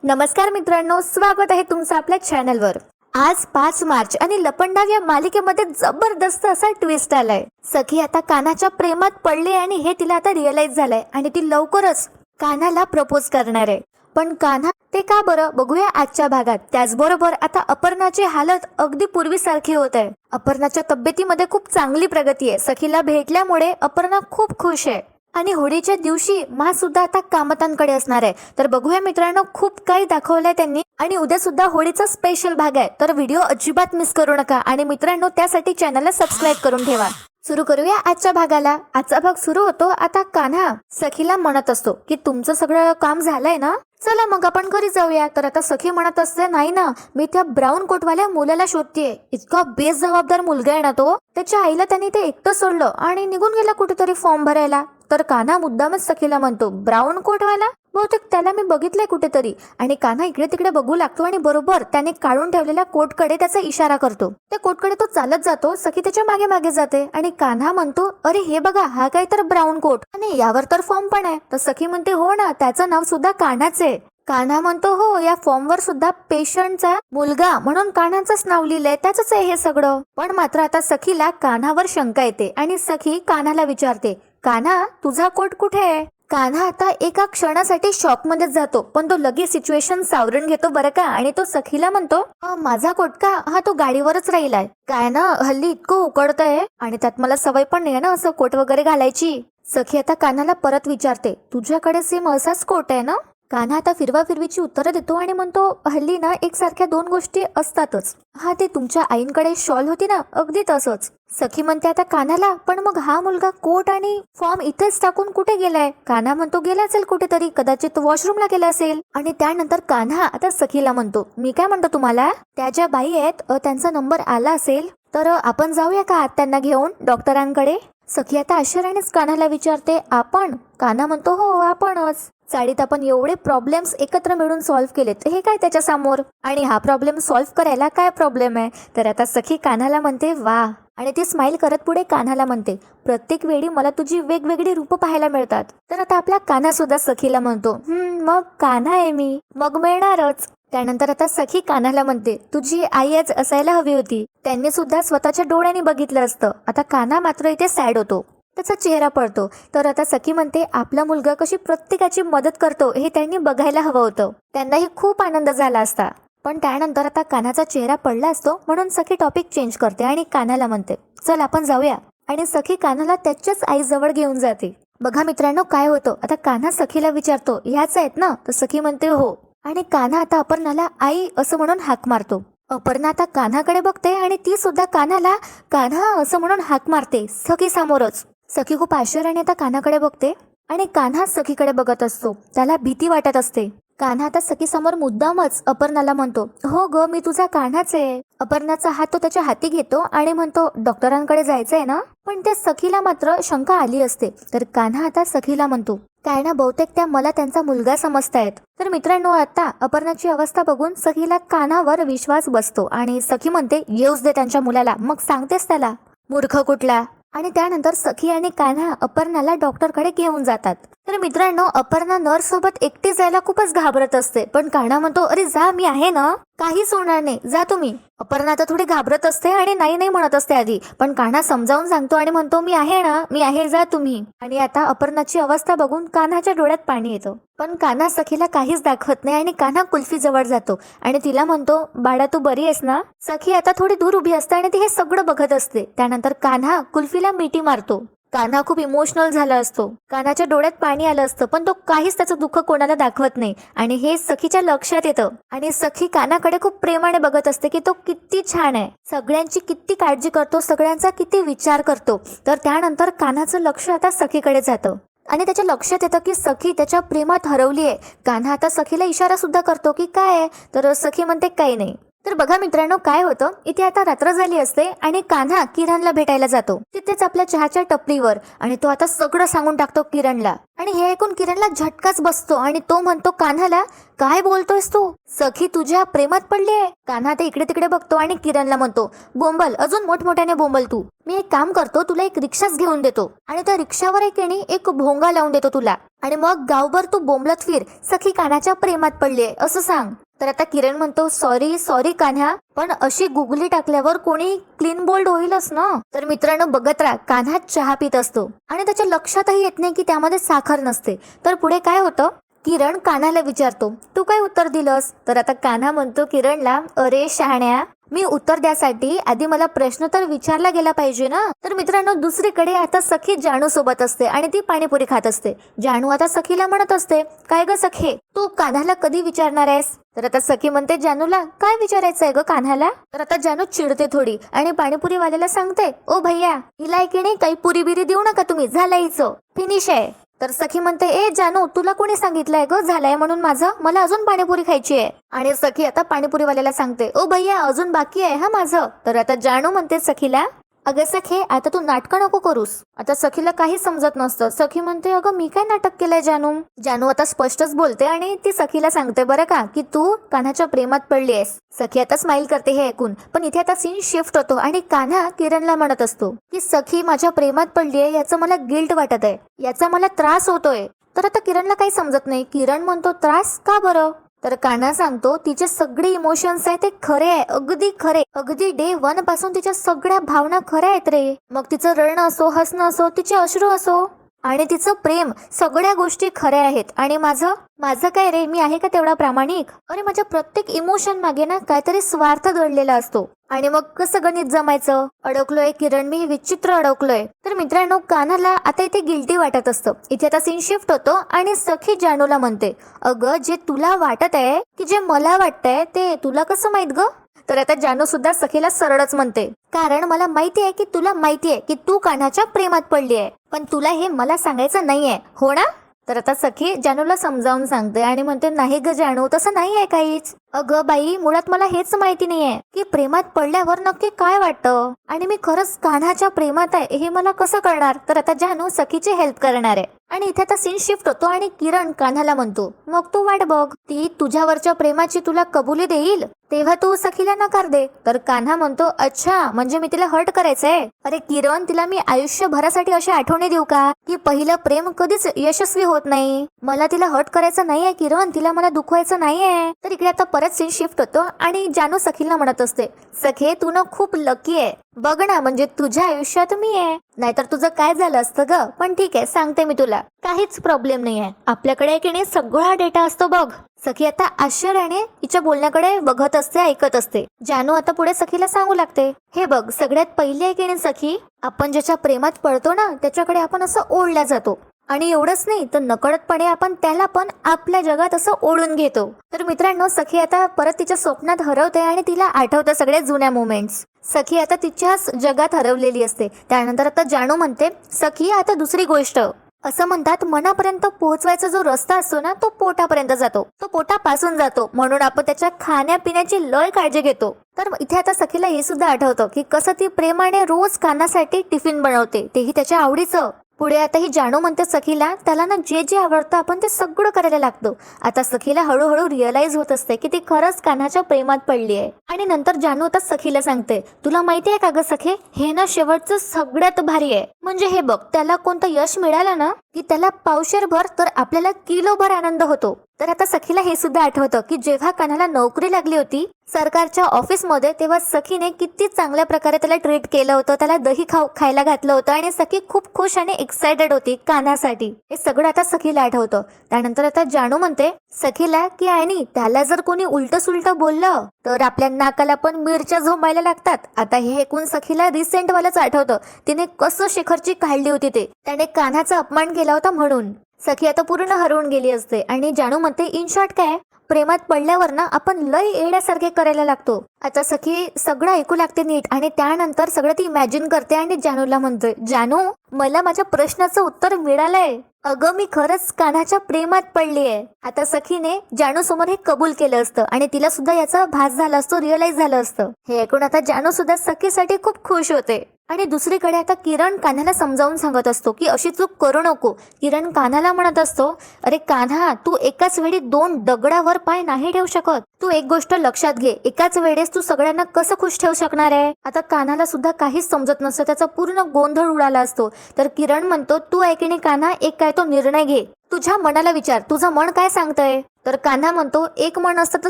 नमस्कार मित्रांनो, स्वागत आहे तुमचं आपल्या चॅनलवर। आज 5 मार्च आणि लपंडाव या मालिकेमध्ये जबरदस्त असा ट्विस्ट आलाय। सखी आता कान्हाच्या प्रेमात पडली आणि हे तिला आता रिअलाइज झालंय आणि ती लवकरच कान्हाला प्रपोज करणार आहे। पण कान्हा ते का बरं, बघूया आजच्या भागात। त्याचबरोबर आता अपर्णाची हालत अगदी पूर्वीसारखी होत आहे। अपर्णाच्या तब्येतीमध्ये खूप चांगली प्रगती आहे। सखीला भेटल्यामुळे अपर्णा खूप खुश आहे आणि होळीच्या दिवशी मा सुद्धा आता कामतांकडे असणार आहे। तर बघूया मित्रांनो, खूप काही दाखवलंय त्यांनी आणि उद्या सुद्धा होळीचा स्पेशल भाग आहे। तर व्हिडिओ अजिबात मिस करू नका आणि मित्रांनो त्यासाठी चॅनलला सबस्क्राईब करून ठेवा। सुरू करूया आजच्या भागाला। आजचा भाग सुरू होतो। आता कान्हा सखीला म्हणत असतो की तुमचं सगळं काम झालंय ना, चला मग आपण घरी जाऊया। तर आता सखी म्हणत असते, नाही ना, मी त्या ब्राऊन कोटवाल्या मुलाला शोधतीये। इतका बेजबाबदार मुलगा आहे ना तो, त्याच्या आईला त्यांनी ते एकटं सोडलं आणि निघून गेला कुठेतरी फॉर्म भरायला। तर कान्हा मुद्दामच सखीला म्हणतो, ब्राऊन कोटवाला, बहुतेक त्याला मी बघितलंय कुठेतरी। आणि कान्हा इकडे तिकडे बघू लागतो आणि बरोबर त्याने काढून ठेवलेल्या कोटकडे त्याचा इशारा करतो। त्या कोटकडे तो चालत जातो। सखी त्याच्या मागे मागे जाते आणि कान्हा म्हणतो, अरे हे बघा, हा काय तर ब्राऊन कोट आणि यावर तर फॉर्म पण आहे। तर सखी म्हणते, हो ना, त्याचं नाव सुद्धा कान्हाच आहे। कान्हा म्हणतो, हो, या फॉर्मवर सुद्धा पेशंटचा मुलगा म्हणून कान्हाचंच नाव लिहिलंय, त्याच आहे हे सगळं। पण मात्र आता सखीला कान्हावर शंका येते आणि सखी कान्हाला विचारते, कान्हा, तुझा कोट कुठे आहे? कान्हा आता एका क्षणासाठी शॉक मध्ये जातो, पण तो लगेच सिच्युएशन सावरून घेतो बरं का। आणि तो सखीला म्हणतो, माझा कोट का? हा तो गाडीवरच राहिलाय। काय ना, हल्ली इतकं उकडतंय आणि त्यात मला सवय पण नाही ना असं कोट वगैरे घालायची। सखी आता कान्हाला परत विचारते, तुझ्याकडे सेम असाच कोट आहे ना? कान्हा आता फिरवा फिरवीची उत्तरं देतो आणि म्हणतो, हल्ली ना एकसारख्या 2 गोष्टी असतातच। हा, ते तुमच्या आईंकडे शॉल होती ना, अगदी तसंच। सखी म्हणते आता कान्हाला, पण मग हा मुलगा कोट आणि फॉर्म इथेच टाकून कुठे गेलाय? कान्हा म्हणतो, गेला असेल कुठेतरी, कदाचित वॉशरूमला गेला असेल। आणि त्यानंतर कान्हा आता सखीला म्हणतो, मी काय म्हणतो तुम्हाला, त्या ज्या बाई आहेत त्यांचा नंबर आला असेल तर आपण जाऊया का आज त्यांना घेऊन डॉक्टरांकडे? सखी आता आश्चर्यानेच कान्हाला विचारते, आपण? कान्हा म्हणतो, हो आपणच। चाळीत आपण एवढे प्रॉब्लेम्स एकत्र मिळून सॉल्व्ह केलेत, हे काय त्याच्या समोर? आणि हा प्रॉब्लेम सॉल्व्ह करायला काय प्रॉब्लेम आहे? तर आता सखी कान्हाला म्हणते, वा। आणि ती स्माइल करत पुढे कान्हाला म्हणते, प्रत्येक वेळी मला तुझी वेगवेगळी रूपं पाहायला मिळतात। तर आता आपला कान्हा सुद्धा सखीला म्हणतो, मग कान्हा आहे मी, मग मिळणारच। त्यानंतर आता सखी कान्हाला म्हणते, तुझी आई आज असायला हवी होती, त्यांनी सुद्धा स्वतःच्या डोळ्यांनी बघितलं असतं। आता कान्हा मात्र इथे सॅड होतो, त्याचा चेहरा पडतो। तर आता सखी म्हणते, आपला मुलगा कशी प्रत्येकाची मदत करतो हे त्यांनी बघायला हवं होतं, त्यांनाही खूप आनंद झाला असता। पण त्यानंतर आता कान्हाचा चेहरा पडला असतो म्हणून सखी टॉपिक चेंज करते आणि कान्हाला म्हणते, चल आपण जाऊया। आणि सखी कान्हाला त्याच्याच आईजवळ घेऊन जाते। बघा मित्रांनो काय होतं, आता कान्हा सखीला विचारतो, ह्याच आहेत ना? तर सखी म्हणते, हो। आणि कान्हा आता अपर्णाला आई असं म्हणून हाक मारतो। अपर्णा आता कान्हाकडे बघते आणि ती सुद्धा कान्हाला कान्हा असं म्हणून हाक मारते, सखी समोरच। सखी खूप आश्चर्याने आता कान्हाकडे बघते आणि कान्हा सखीकडे बघत असतो, त्याला भीती वाटत असते। कान्हा आता सखी समोर मुद्दामच अपर्णाला म्हणतो, हो ग, मी तुझा कान्हाच आहे। अपर्णाचा हात तो त्याच्या हाती घेतो आणि म्हणतो, डॉक्टरांकडे जायचंय ना? पण त्या सखीला मात्र शंका आली असते। तर कान्हा आता सखीला म्हणतो, काय ना, बहुतेक त्या मला त्यांचा मुलगा समजतायत। तर मित्रांनो आता अपर्णाची अवस्था बघून सखीला कान्हावर विश्वास बसतो आणि सखी म्हणते, येऊच दे त्यांच्या मुलाला, मग सांगतेस त्याला, मूर्ख कुठला। आणि त्यानंतर सखी आणि कान्हा अपर्णाला डॉक्टरकडे घेऊन जातात। तर मित्रांनो अपर्णा नर्स सोबत एकटी जायला खूपच घाबरत असते, पण कान्हा म्हणतो, अरे जा, मी आहे ना, काहीच होणार नाही, जा तुम्ही। अपर्णा आता थोडी घाबरत असते आणि नाही नाही म्हणत असते आधी, पण कान्हा समजावून सांगतो आणि म्हणतो, मी आहे ना, मी आहे, जा तुम्ही। आणि आता अपर्णाची अवस्था बघून कान्हाच्या डोळ्यात पाणी येतं, पण कान्हा सखीला काहीच दाखवत नाही आणि कान्हा कुल्फी जवळ जातो आणि तिला म्हणतो, बाळा तू बरी आहेस ना? सखी आता थोडी दूर उभी असते आणि ती हे सगळं बघत असते। त्यानंतर कान्हा कुल्फीला मिठी मारतो। कान्हा खूप इमोशनल झाला असतो, कान्हाच्या डोळ्यात पाणी आलं असतं, पण तो काहीच त्याचं दुःख कोणाला दाखवत नाही आणि हे सखीच्या लक्षात येतं। आणि सखी कान्हाकडे खूप प्रेमाने बघत असते की तो किती छान आहे, सगळ्यांची किती काळजी करतो, सगळ्यांचा किती विचार करतो। तर त्यानंतर कान्हाचं लक्ष आता सखीकडे जातं आणि त्याच्या लक्षात येतं की सखी त्याच्या प्रेमात हरवली आहे। कान्हा आता सखीला इशारा सुद्धा करतो की काय आहे? तर सखी म्हणते, काही नाही। तर बघा मित्रांनो, काय होतं इथे आता रात्र झाली असते आणि कान्हा किरणला भेटायला जातो तिथेच आपल्या चहाच्या टपरीवर, आणि तो आता सगळं सांगून टाकतो किरणला. आणि हे ऐकून किरणला झटकाच बसतो आणि तो म्हणतो कान्हाला, काय बोलतोयस तू? सखी तुझ्या प्रेमात पडली आहे. कान्हा ते इकडे तिकडे बघतो आणि किरणला म्हणतो, बोंबल, अजून मोठमोठ्याने बोंबल तू. मी एक काम करतो, तुला एक रिक्षाच घेऊन देतो आणि त्या रिक्षावर एक भोंगा लावून देतो तुला, आणि मग गावभर तू बोंबलत फिर, सखी कान्हाच्या प्रेमात पडलीये असं सांग. तर आता किरण म्हणतो, सॉरी सॉरी कान्हा, पण अशी गुगली टाकल्यावर कोणी क्लीन बोल्ड होईलच ना. तर मित्रांनो बघत राहा, कान्हा चहा पित असतो आणि त्याच्या लक्षातही येत नाही की त्यामध्ये साखर नसते. तर पुढे काय होतं, किरण कान्हाला विचारतो, तू काय उत्तर दिलंस? तर आता कान्हा म्हणतो किरणला, अरे शहाण्या, मी उत्तर द्यासाठी आधी मला प्रश्न तर विचारला गेला पाहिजे ना. तर मित्रांनो दुसरीकडे आता सखी जानू सोबत असते आणि ती पाणीपुरी खात असते. जानू आता सखीला म्हणत असते, काय ग सखे, तू कान्हाला कधी विचारणार आहेस? तर आता सखी म्हणते जानूला, काय विचारायचंय ग कान्हाला? तर आता जानू चिडते थोडी आणि पाणीपुरी वाल्याला सांगते, ओ भैया, हिला की नाही काही पुरी बिरी देऊ नका तुम्ही, झालं हिचं, फिनिश आहे. तर सखी म्हणते, ए जानू, तुला कोणी सांगितलंय ग झालंय म्हणून माझं? मला अजून पाणीपुरी खायची आहे. आणि सखी आता पाणीपुरीवाल्याला सांगते, ओ भैया, अजून बाकी आहे हा माझं. तर आता जानू म्हणते सखीला, अगं सखे, आता तू नाटकं नको करूस. आता सखीला काही समजत नसतं. सखी म्हणते, अगं मी काय नाटक केलंय जानू? जानू आता स्पष्टच बोलते आणि ती सखीला सांगते बरं का, की तू कान्हाच्या प्रेमात पडली आहेस. सखी आता स्माइल करते हे ऐकून, पण इथे आता सीन शिफ्ट होतो आणि कान्हा किरणला म्हणत असतो की सखी माझ्या प्रेमात पडलीये, याचं मला गिल्ट वाटत आहे, याचा मला त्रास होतोय. तर आता किरणला काही समजत नाही. किरण म्हणतो, त्रास का बरं? तर कान्हा सांगतो, तिचे सगळे इमोशन्स आहे ते खरे आहे, अगदी खरे, अगदी डे 1 पासून तिच्या सगळ्या भावना खऱ्या आहेत रे. मग तिचं रडणं असो, हसणं असो, तिचे अश्रू असो आणि तिचं प्रेम, सगळ्या गोष्टी खऱ्या आहेत. आणि माझं काय रे, मी आहे का तेवढा प्रामाणिक? अरे माझ्या प्रत्येक इमोशन मागे ना काहीतरी स्वार्थ दडलेला असतो. आणि मग कसं गणित जमायचं? अडकलोय किरण, मी विचित्र अडकलोय. तर मित्रांनो कान्हाला आता इथे गिल्टी वाटत असतं. इथे आता सीन शिफ्ट होतो आणि सखी जानूला म्हणते, अगं जे तुला वाटत आहे की जे मला वाटतंय ते तुला कसं माहित ग? तर आता जानू सुद्धा सखीला सरळच म्हणते, कारण मला माहिती आहे की तुला माहिती आहे की तू कान्हाच्या प्रेमात पडली आहे, पण तुला हे मला सांगायचं नाहीये, हो ना? तर आता सखी जानूला समजावून सांगते आणि म्हणते, नाही ग जानू, तसं नाही आहे काहीच. अगं बाई, मुळात मला हेच माहिती नाहीये की प्रेमात पडल्यावर नक्की काय वाटतं, आणि मी खरंच कान्हाच्या प्रेमात आहे हे मला कसं कळणार? तर आता जानू सखीची हेल्प करणार आहे. आणि इथे आता सीन शिफ्ट होतो आणि किरण कान्हाला म्हणतो, मग तू वाट बघ, ती तुझ्यावरच्या प्रेमाची तुला कबुली देईल तेव्हा तू सखीला नकार दे. तर कान्हा म्हणतो, अच्छा, म्हणजे मी तिला हर्ट करायचंय? अरे किरण, तिला मी आयुष्यभरासाठी अशी आठवणी देऊ का की पहिलं प्रेम कधीच यशस्वी होत नाही? मला तिला हर्ट करायचं नाहीये किरण, तिला मला दुखवायचं नाहीये. तर इकडे आता परत सीन शिफ्ट होतो आणि जानू सखीला म्हणत असते, सखे तू ना खूप लकी आहे बघ ना, म्हणजे तुझ्या आयुष्यात मी आहे, नाहीतर तुझं काय झालं असतं ग? पण ठीक आहे, सांगते मी तुला, काहीच प्रॉब्लेम नाहीये, आपल्याकडे की नाही सगळा डेटा असतो बघ. सखी आता आश्चर्याने तिच्या बोलण्याकडे बघत असते, ऐकत असते. जानू आता पुढे सखीला सांगू लागते, हे बघ, सगळ्यात पहिले की नाही सखी, आपण ज्याच्या प्रेमात पडतो ना त्याच्याकडे आपण असं ओढल्या जातो, आणि एवढंच नाही तर नकळतपणे आपण त्याला पण आपल्या जगात असं ओढून घेतो. तर मित्रांनो सखी आता परत तिच्या स्वप्नात हरवते आणि तिला आठवतं सगळ्या जुन्या मोमेंट्स. सखी आता तिच्याच जगात हरवलेली असते. त्यानंतर आता जानू म्हणते, सखी आता दुसरी गोष्ट, असं म्हणतात मनापर्यंत पोहोचवायचा जो रस्ता असतो ना तो पोटापर्यंत जातो, तो पोटापासून जातो, म्हणून आपण त्याच्या खाण्यापिण्याची लय काळजी घेतो. तर इथे आता सखीला हे सुद्धा आठवतं की कसं ती प्रेमाने रोज कानासाठी टिफिन बनवते, तेही त्याच्या आवडीचं. पुढे आता ही जानू म्हणते सखीला, त्याला ना जे जे आवडतं आपण ते सगळं करायला लागतो. आता सखीला हळूहळू रिअलाइज होत असते की ती खरंच कान्हाच्या प्रेमात पडली आहे. आणि नंतर जानू आता सखीला सांगते, तुला माहिती आहे का ग सखे, हे ना शेवटचं सगळ्यात भारी आहे. म्हणजे हे बघ, त्याला कोणतं यश मिळालं ना की त्याला पावशेरभर तर आपल्याला किलोभर आनंद होतो. तर आता सखीला हे सुद्धा आठवतं की जेव्हा कान्हाला नोकरी लागली होती सरकारच्या ऑफिसमध्ये, तेव्हा सखीने किती चांगल्या प्रकारे त्याला ट्रीट केलं होतं, त्याला दही खायला घातलं होतं आणि सखी खूप खुश आणि एक्साइटेड होती कान्हासाठी. हे सगळं आता सखीला आठवतं. त्यानंतर आता जानू म्हणते सखीला की आणि त्याला जर कोणी उलट सुलट बोललं तर आपल्या नाकाला पण मिरच्या झोंबायला लागतात. आता हे ऐकून सखीला रिसेंट वालाच आठवतं, तिने कसं शेखरची काढली होती ते, त्याने कान्हाचा अपमान केला होता म्हणून. सखी आता पूर्ण हरवून गेली असते आणि जानू म्हणते, इन शॉर्ट काय, प्रेमात पडल्यावर ना आपण लय येण्यासारखे करायला लागतो. आता सखी सगळं ऐकू लागते नीट आणि त्यानंतर सगळं ती इमॅजिन करते आणि जानूला म्हणते, जानू मला माझ्या प्रश्नाचं उत्तर मिळालंय. अगं मी खरंच कान्हाच्या प्रेमात पडली आहे. आता सखीने जानू समोर हे कबूल केलं असतं आणि तिला सुद्धा याचा भास झाला असतो, रिअलाइज झालं असतं. हे ऐकून आता जानू सुद्धा सखीसाठी खूप खुश होते. आणि दुसरीकडे आता किरण कान्हाला समजावून सांगत असतो की अशी चूक करू नको. किरण कान्हाला म्हणत असतो, अरे कान्हा, तू एकाच वेळी 2 दगडावर पाय नाही ठेवू शकत. तू एक गोष्ट लक्षात घे, एकाच वेळेस तू सगळ्यांना कसं खुश ठेवू शकणार आहे. आता कान्हाला सुद्धा काहीच समजत नसतं, त्याचा पूर्ण गोंधळ उडाला असतो. तर किरण म्हणतो, तू ऐकणे कान्हा, एक काय तो निर्णय घे. तुझ्या मनाला विचार, तुझं मन काय सांगतंय. तर कान्हा म्हणतो, एक मन असतं तर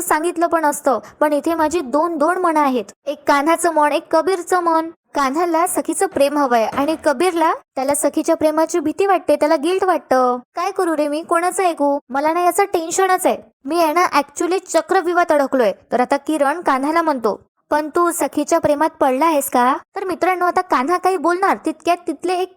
सांगितलं पण असतं, पण इथे माझी 2 मनं आहेत. एक कान्हाचं मन, एक कबीरचं मन. कान्हाला सखीचं प्रेम हवंय आणि कबीरला त्याला सखीच्या प्रेमाची भीती वाटते, त्याला गिल्ट वाटतं. काय करू रे मी, कोणाचं ऐकू, मला ना याचं टेन्शनच आहे. मी आहे ना ऍक्च्युली चक्रव्यूहात अडकलोय. तर आता किरण कान्हाला म्हणतो, पण तू सखीच्या प्रेमात पडला आहेस का. तर मित्रांनो, आता कान्हा काही बोलणार तितक्यात तिथले एक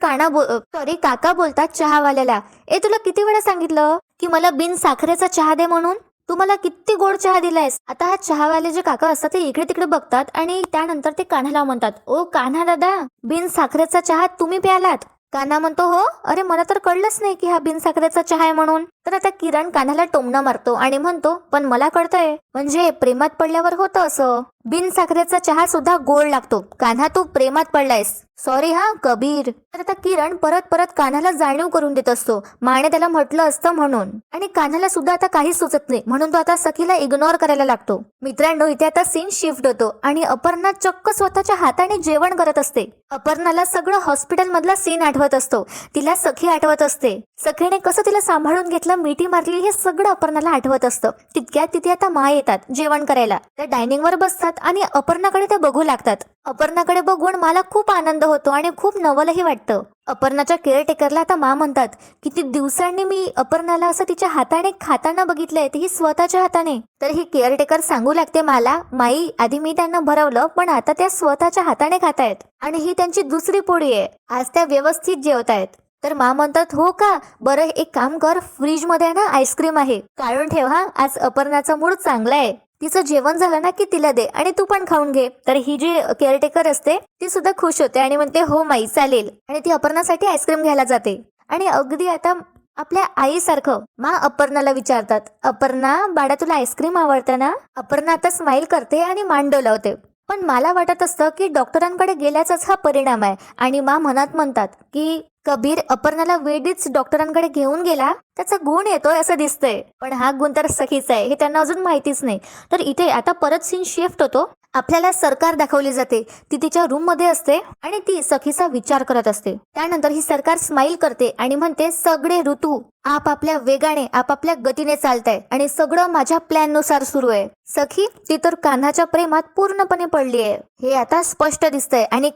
काका बोलतात चहावाल्याला, तुला किती वेळा सांगितलं की मला बिन साखरेचा चहा दे म्हणून. तू मला किती गोड चहा दिलायस. आता हा चहावाले जे काका असतात ते इकडे तिकडे बघतात आणि त्यानंतर ते कान्हाला म्हणतात, ओ कान्हा दादा, बिन साखरेचा चहा तुम्ही प्यालात. कान्हा म्हणतो, हो, अरे मला तर कळलंच नाही की हा बिन साखरेचा चहा आहे म्हणून. तर आता किरण कान्हाला टोमणं मारतो आणि म्हणतो, पण मला कळतंय, म्हणजे प्रेमात पडल्यावर होतं असं. बिन साखरेचा चहा सुद्धा गोड लागतो. कान्हा, तू प्रेमात पडलायस. सॉरी हा कबीर. तर आता किरण परत परत कान्हाला जाणीव करून देत असतो, माने त्याला म्हटलं असतं म्हणून. आणि कान्हाला सुद्धा आता काहीच सुचत नाही, म्हणून तो आता सखीला इग्नोर करायला लागतो. मित्रांनो, इथे आता सीन शिफ्ट होतो आणि अपर्णा चक्क स्वतःच्या हाताने जेवण करत असते. अपर्णाला सगळं हॉस्पिटल मधला सीन आठवत असतो. तिला सखी आठवत असते. सखीने कसं तिला सांभाळून घेतलं, मिठी मारली, हे सगळं अपर्णाला आठवत असतं. तितक्यात तिथे आता मा येतात जेवण करायला. त्या डायनिंग वर बसतात आणि अपर्णाकडे ते बघू लागतात. अपर्णाकडे बघून मला खूप आनंद होतो आणि खूप नवलही वाटतं. अपर्णाच्या केअरटेकरला आता मा म्हणतात, किती दिवसांनी मी अपर्णाला असं तिच्या हाताने खाताना बघितलंय, तेही स्वतःच्या हाताने. तर ही केअरटेकर सांगू लागते मला, माई, आधी मी त्यांना भरवलं, पण आता त्या स्वतःच्या हाताने खातायत आणि ही त्यांची दुसरी पोळी आहे. आज त्या व्यवस्थित जेवतायत. तर मा म्हणतात, हो का, बरं एक काम कर, फ्रीज मध्ये ना आईस्क्रीम आहे, काढून ठेव हा, आज अपर्णाचा मूड चांगला आहे. तिचं जेवण झालं ना की तिला दे आणि तू पण खाऊन घे. तर ही जी केअरटेकर असते ती सुद्धा खुश होते आणि म्हणते, हो माई चालेल. आणि ती अपर्णासाठी आईस्क्रीम घ्यायला जाते. आणि अगदी आता आपल्या आईसारखं मा अपर्णाला विचारतात, अपर्णा बाळा, तुला आईस्क्रीम आवडतं ना. अपर्णा आता स्माइल करते आणि मान डोलावते. पण मला वाटत असतं की डॉक्टरांकडे गेल्याचाच हा परिणाम आहे. आणि मा मनात म्हणतात की कबीर अपर्णाला वेळीच डॉक्टरांकडे घेऊन गेला, त्याचा गुण येतोय असं दिसतंय, पण हा गुण तर सखीचा आहे हे त्यांना अजून माहितीच नाही. तर इथे आता परत सीन शिफ्ट होतो. आपल्याला सरकार दाखवली जाते. ती तिच्या रूम मध्ये असते आणि ती सखीचा विचार करत असते. त्यानंतर ही सरकार स्माइल करते आणि म्हणते, सगळे ऋतू आपापल्या वेगाने आपापल्या गतीने चालताय आणि सगळं माझ्या प्लॅन नुसार सुरू आहे. सखी, ती तर कान्हाच्या प्रेमात पूर्णपणे पडली आहे हे आता स्पष्ट दिसतंय. आणि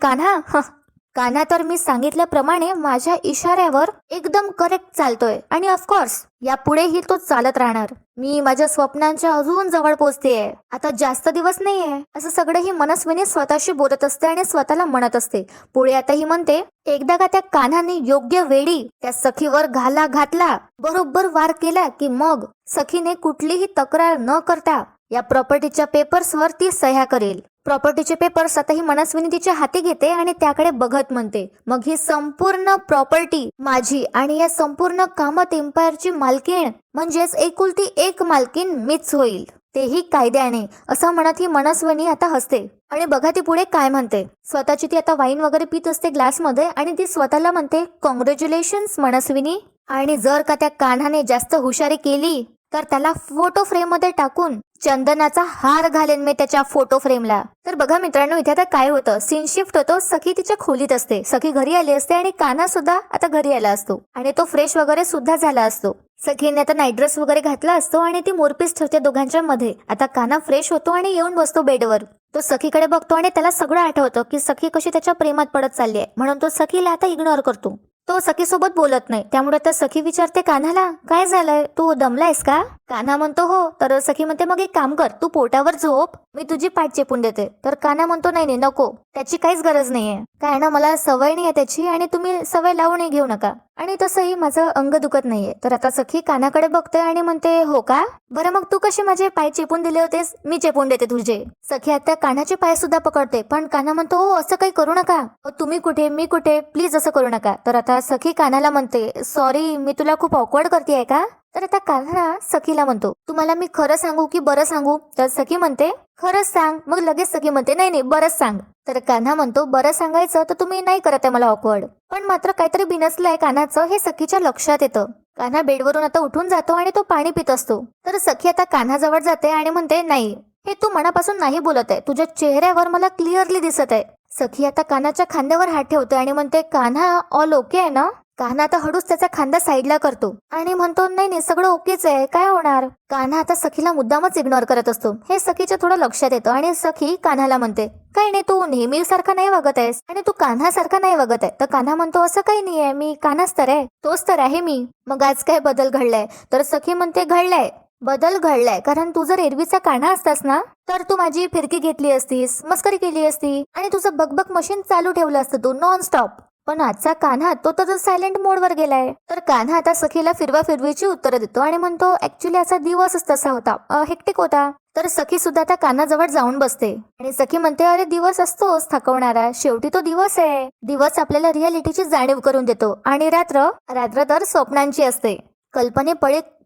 कान्हा तर मी सांगितल्याप्रमाणे माझ्या इशाऱ्यावर एकदम करेक्ट चालतोय आणि ऑफकोर्स यापुढेही तो चालत राहणार. मी माझ्या स्वप्नांच्या अजून जवळ पोहोचतेय, आता जास्त दिवस नाहीये, असं सगळं ही मनस्विनी स्वतःशी बोलत असते आणि स्वतःला म्हणत असते. पुढे आता ही म्हणते, एकदा का त्या कान्हाने योग्य वेळी त्या सखीवर घाला घातला, बरोबर वार केला की मग सखीने कुठलीही तक्रार न करता या प्रॉपर्टीच्या पेपर्सवर ती सह्या करेल. प्रॉपर्टीचे पेपर्स आता ही मनस्विनी तिच्या हाती घेते आणि त्याकडे बघत म्हणते, मग ही संपूर्ण प्रॉपर्टी माझी आणि या संपूर्ण कामत एम्पायरची मालकीण म्हणजेच एकुलती एक मालकीण मीच होईल, तेही कायद्याने, असं म्हणत ही मनस्विनी आता हसते. आणि बघा ती पुढे काय म्हणते. स्वतःची ती आता वाईन वगैरे पित असते ग्लासमध्ये आणि ती स्वतःला म्हणते, कॉंग्रॅच्युलेशन्स मनस्विनी. आणि जर का त्या कान्हाने जास्त हुशारी केली तर त्याला फोटो फ्रेम मध्ये टाकून चंदनाचा हार घालेन मी त्याच्या फोटो फ्रेमला. तर बघा मित्रांनो, इथे आता काय होतं, सीन शिफ्ट होतो. सखी तिच्या खोलीत असते, सखी घरी आली असते आणि कान्हा सुद्धा आता घरी आला असतो आणि तो फ्रेश वगैरे सुद्धा झाला असतो. सखीने आता नाईट ड्रेस वगैरे घातला असतो आणि ती मोरपीस ठेवते दोघांच्या मध्ये. आता कान्हा फ्रेश होतो आणि येऊन बसतो बेडवर. तो सखीकडे बघतो आणि त्याला सगळं आठवतं की सखी कशी त्याच्या प्रेमात पडत चालली आहे, म्हणून तो सखीला आता इग्नोर करतो. तो सखी सोबत बोलत नाही. त्यामुळे आता सखी विचारते कान्हाला, काय झालंय, तू दमलायस का. कान्हा म्हणतो हो. तर सखी म्हणते मग एक काम कर, तू पोटावर झोप, मी तुझी पाठ चेपून देते. तर कान्हा म्हणतो नाही नाही नको, त्याची काहीच गरज नाहीये, काय ना मला सवय नाहीये त्याची आणि तुम्ही सवय लावूनही घेऊ नका, आणि तसंही माझं अंग दुखत नाहीये. तर आता सखी कान्हाकडे बघते आणि म्हणते हो का, बरं मग तू कसे माझे पाय चेपून दिले होतेस, मी चेपून देते तुझे. सखी आता कान्हाचे पाय सुद्धा पकडते, पण कान्हा म्हणतो हो असं काही करू नका, तुम्ही कुठे मी कुठे, प्लीज असं करू नका. तर आता सखी कान्हाला म्हणते सॉरी, मी तुला खूप ऑकवर्ड करतेय का. तर आता कान्हा सखीला म्हणतो तुम्हाला मी खरं सांगू की बरं सांगू. तर सखी म्हणते खरंच सांग. मग लगेच सखी म्हणते नाही नाही बरंच सांग. तर कान्हा म्हणतो बरं सांगायचं तर तुम्ही नाही करत आहे मला ऑकवर्ड. पण मात्र काहीतरी बिनसलंय कान्हाचं हे सखीच्या लक्षात येतं. कान्हा बेडवरून आता उठून जातो आणि तो पाणी पित असतो. तर सखी आता कान्हाजवळ जाते आणि म्हणते नाही, हे तू मनापासून नाही बोलत आहे, तुझ्या चेहऱ्यावर मला क्लिअरली दिसत आहे. सखी आता कान्हाच्या खांद्यावर हात ठेवते आणि म्हणते कान्हा ऑल ओके आहे ना. कान्हा आता हळूच त्याचा खांदा साईडला करतो आणि म्हणतो नाही नाही सगळं ओकेच आहे, काय होणार. कान्हा आता सखीला मुद्दामच इग्नोर करत असतो. हे सखीच्या थोडं लक्षात येतं आणि सखी कान्हाला म्हणते काही नाही, तू नेहमी सारखा नाही वागत आहेस आणि तू कान्हा सारखा नाही वागत आहे. तर कान्हा म्हणतो असं काही नाहीये, मी कान्हाच तर आहे, तोच तर आहे मी. मग आज काय बदल घडलाय. तर सखी म्हणते घडलाय, बदल घडलाय कारण तू जर एरवीचा कान्हा असतास ना तर तू माझी फिरकी घेतली असतीस, मस्करी केली असती आणि तुझं बकबक मशीन चालू ठेवलं असतं तू नॉन स्टॉप. पण आजचा कान्हा तो तर सायलेंट मोडवर गेलाय. तर कान्हा आता सखीला फिरवा फिरवीची उत्तरं देतो आणि म्हणतो ऍक्च्युली आजचा दिवसच तसा होता, हेक्टिक होता. तर सखी सुद्धा आता कान्हाजवळ जाऊन बसते आणि सखी म्हणते अरे दिवस असतोच थकवणारा, शेवटी तो दिवस आहे. दिवस आपल्याला रियालिटीची जाणीव करून देतो आणि रात्र रात्र तर स्वप्नांची असते,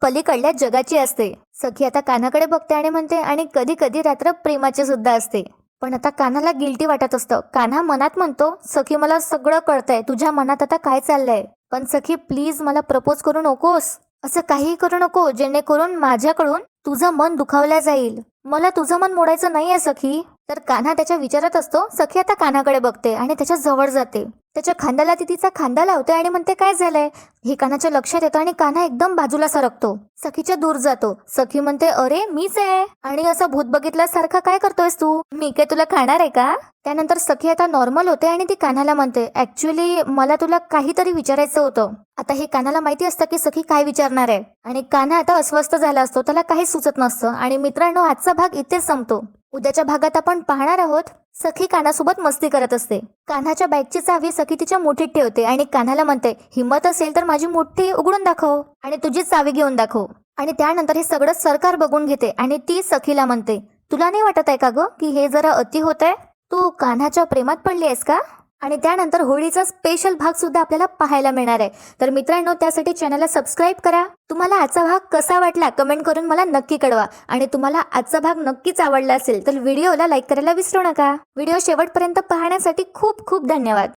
पलीकडल्या जगाची असते. सखी आता कान्हाकडे बघते आणि म्हणते आणि कधी कधी रात्र प्रेमाची सुद्धा असते. पण आता कान्हाला गिल्टी वाटत असतं. कान्हा मनात म्हणतो सखी मला सगळं कळतंय, तुझ्या मनात आता काय चाललंय, पण सखी प्लीज मला प्रपोज करू नकोस, असं काहीही करू नको जेणेकरून माझ्याकडून तुझं मन दुखावलं जाईल, मला तुझं मन मोडायचं नाहीये सखी. तर कान्हा त्याच्या विचारात असतो. सखी आता कान्हाकडे बघते आणि त्याच्या जवळ जाते, त्याच्या खांद्याला ती तिचा खांदा लावते आणि म्हणते काय झालंय. हे कान्हाच्या लक्षात येतं आणि कान्हा एकदम बाजूला सरकतो, सखीच्या दूर जातो. सखी म्हणते अरे मीच आहे आणि असं भूत बघितल्यासारखं काय करतोयस तू, मी काय तुला खाणार आहे का. त्यानंतर सखी आता नॉर्मल होते आणि ती कान्हाला म्हणते ऍक्च्युली मला तुला काहीतरी विचारायचं होतं. आता हे कान्हाला माहिती असतं की सखी काय विचारणार आहे आणि कान्हा आता अस्वस्थ झाला असतो, त्याला काही सुचत नसतं. आणि मित्रांनो आजचा भाग इथेच संपतो. उद्याच्या भागात आपण पाहणार आहोत सखी कान्हासोबत मस्ती करत असते. कान्हाच्या बाईकची चावी सखी तिच्या मुठीत ठेवते आणि कान्हाला म्हणते हिम्मत असेल तर माझी मुठ्ठी उघडून दाखव आणि तुझी चावी घेऊन दाखव. आणि त्यानंतर हे सगळं सरकार बघून घेते आणि ती सखीला म्हणते तुला नाही वाटत आहे का ग की हे जरा अति होत आहे, तू कान्हाच्या प्रेमात पडली आहेस का. आणि त्यानंतर होळीचा स्पेशल भाग सुद्धा आपल्याला पाहायला मिळणार आहे. तर मित्रांनो त्यासाठी चॅनलला सबस्क्राईब करा. तुम्हाला आजचा भाग कसा वाटला कमेंट करून मला नक्की कळवा आणि तुम्हाला आजचा भाग नक्कीच आवडला असेल तर व्हिडिओला लाईक करायला विसरू नका. व्हिडिओ शेवटपर्यंत पाहण्यासाठी खूप खूप धन्यवाद.